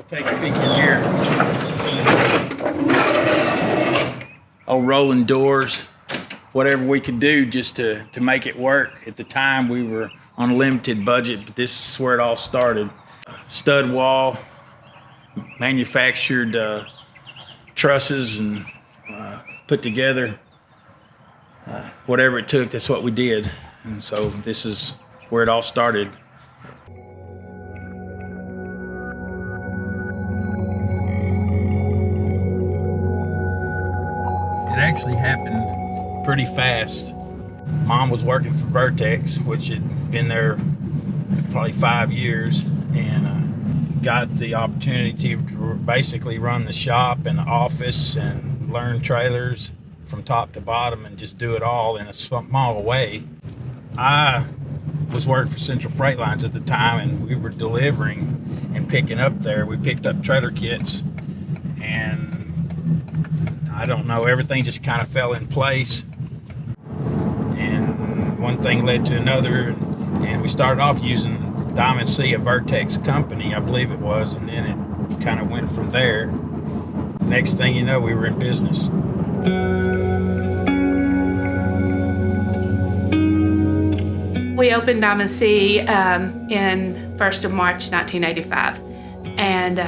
Take a peek in here. Old rolling doors, whatever we could do just to make it work. At the time, we were on a limited budget, but this is where it all started. Stud wall, manufactured trusses, and put together whatever it took. That's what we did, and so this is where it all started. It actually happened pretty fast. Mom was working for Vertex, which had been there probably 5 years, and got the opportunity to basically run the shop and the office and learn trailers from top to bottom and just do it all in a small way. I was working for Central Freight Lines at the time, and we were delivering and picking up there. We picked up trailer kits, and I don't know, everything just kind of fell in place, and one thing led to another, and we started off using Domine, a Vertex company, I believe it was, and then it kind of went from there. Next thing you know, we were in business. We opened Domine in 1st of March 1985, and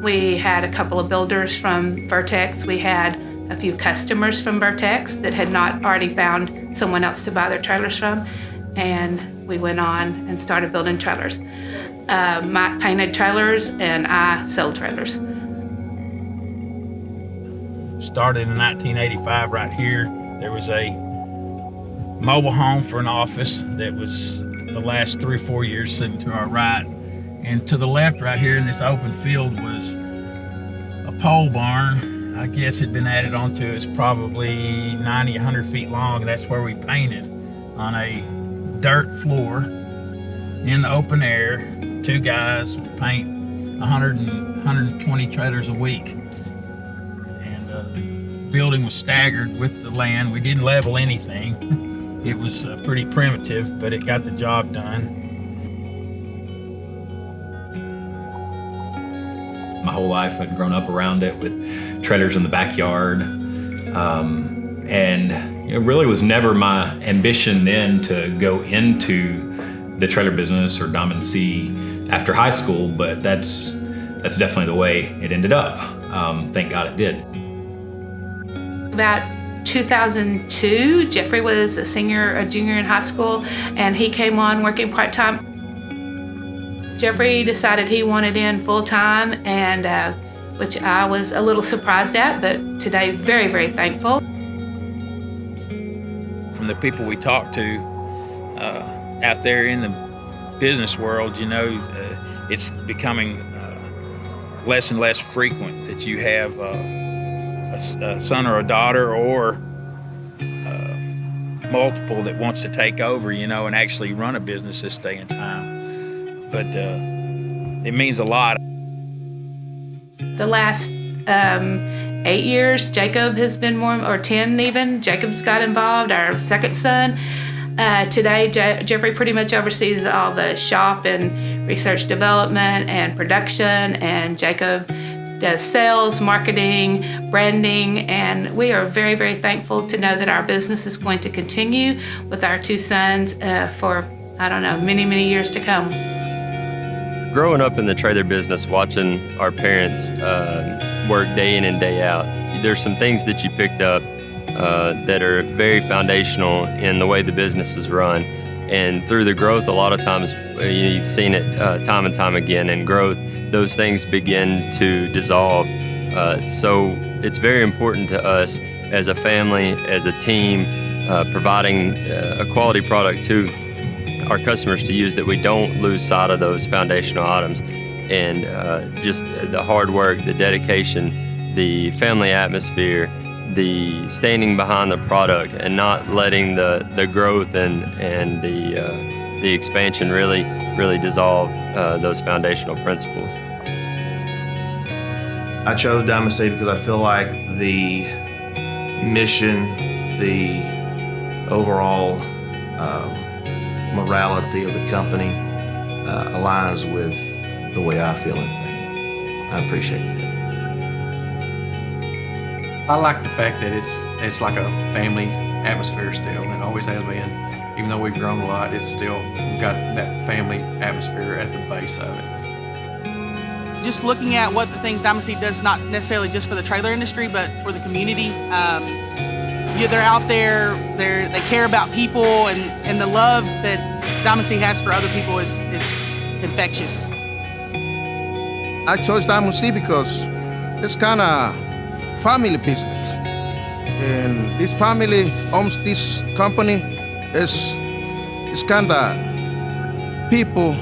we had a couple of builders from Vertex. We had a few customers from Vertex that had not already found someone else to buy their trailers from, and we went on and started building trailers. Mike painted trailers and I sold trailers. Started in 1985 right here. There was a mobile home for an office that was the last 3 or 4 years sitting to our right. And to the left right here in this open field was a pole barn. I guess it had been added onto. It's probably 90, 100 feet long. That's where we painted on a dirt floor in the open air. 2 guys would paint 100 and 120 trailers a week. And the building was staggered with the land. We didn't level anything. It was pretty primitive, but it got the job done. My whole life I'd grown up around it with trailers in the backyard. And it really was never my ambition then to go into the trailer business or Domine after high school, but that's definitely the way it ended up. Thank God it did. About 2002, Jeffrey was a junior in high school, and he came on working part-time. Jeffrey decided he wanted in full-time, and which I was a little surprised at, but today very, very thankful. From the people we talked to out there in the business world, you know, it's becoming less and less frequent that you have a son or a daughter or multiple that wants to take over, you know, and actually run a business this day and time. But it means a lot. The last 8 years, Jacob has been more, or 10 even, Jacob's got involved, our second son. Today, Jeffrey pretty much oversees all the shop and research development and production, and Jacob does sales, marketing, branding, and we are very, very thankful to know that our business is going to continue with our 2 sons for, I don't know, many, many years to come. Growing up in the trailer business, watching our parents work day in and day out, there's some things that you picked up that are very foundational in the way the business is run. And through the growth, a lot of times, you've seen it time and time again, in growth, those things begin to dissolve. So it's very important to us as a family, as a team, providing a quality product to our customers to use, that we don't lose sight of those foundational items. And just the hard work, the dedication, the family atmosphere, the standing behind the product, and not letting the growth and the expansion really dissolve those foundational principles. I chose Domine because I feel like the mission, the overall morality of the company aligns with the way I feel in things. I appreciate that. I like the fact that it's like a family atmosphere still, and it always has been. Even though we've grown a lot, it's still got that family atmosphere at the base of it. Just looking at what the things Domine does, not necessarily just for the trailer industry, but for the community. They're out there, they care about people, and the love that Domine has for other people is infectious. I chose Domine because it's kind of family business. And this family owns this company. It's kind of people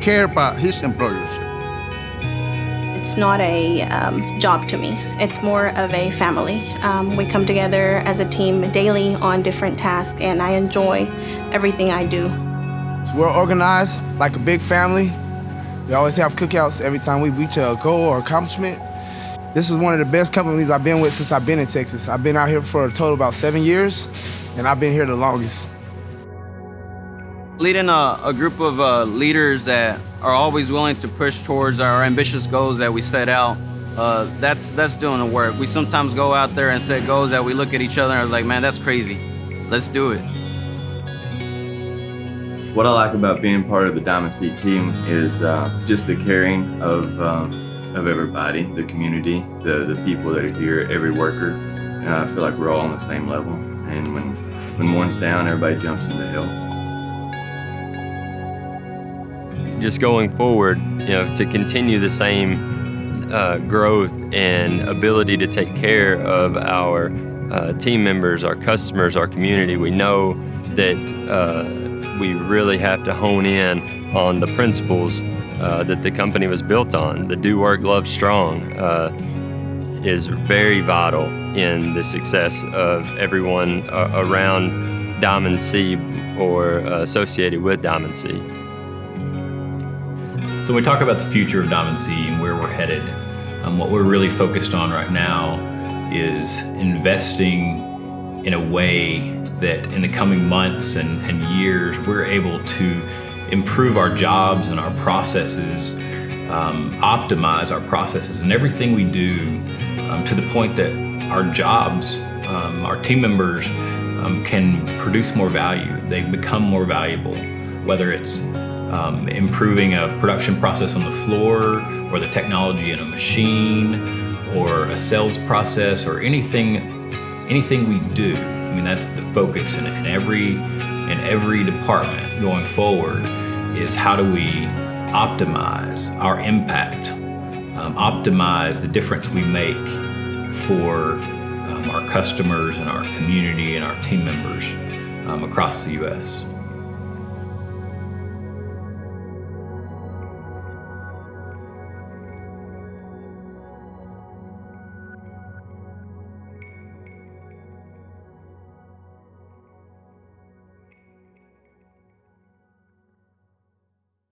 care about his employers. It's not a job to me. It's more of a family. We come together as a team daily on different tasks, and I enjoy everything I do. So we're organized like a big family. We always have cookouts every time we reach a goal or accomplishment. This is one of the best companies I've been with since I've been in Texas. I've been out here for a total of about 7 years, and I've been here the longest. Leading a group of leaders that are always willing to push towards our ambitious goals that we set out, that's doing the work. We sometimes go out there and set goals that we look at each other and are like, man, that's crazy. Let's do it. What I like about being part of the Domine team is just the caring of everybody, the community, the people that are here, every worker. And I feel like we're all on the same level. And when one's down, everybody jumps in to help. Just going forward, to continue the same growth and ability to take care of our team members, our customers, our community, we know that we really have to hone in on the principles that the company was built on. The do work, love strong is very vital in the success of everyone around Domine or associated with Domine. So when we talk about the future of Domine and where we're headed, what we're really focused on right now is investing in a way that in the coming months and years, we're able to improve our jobs and our processes, optimize our processes and everything we do to the point that our jobs, our team members can produce more value. They become more valuable, whether it's improving a production process on the floor, or the technology in a machine, or a sales process, or anything we do. I mean, that's the focus in every department going forward, is how do we optimize our impact, optimize the difference we make for our customers and our community and our team members across the U.S.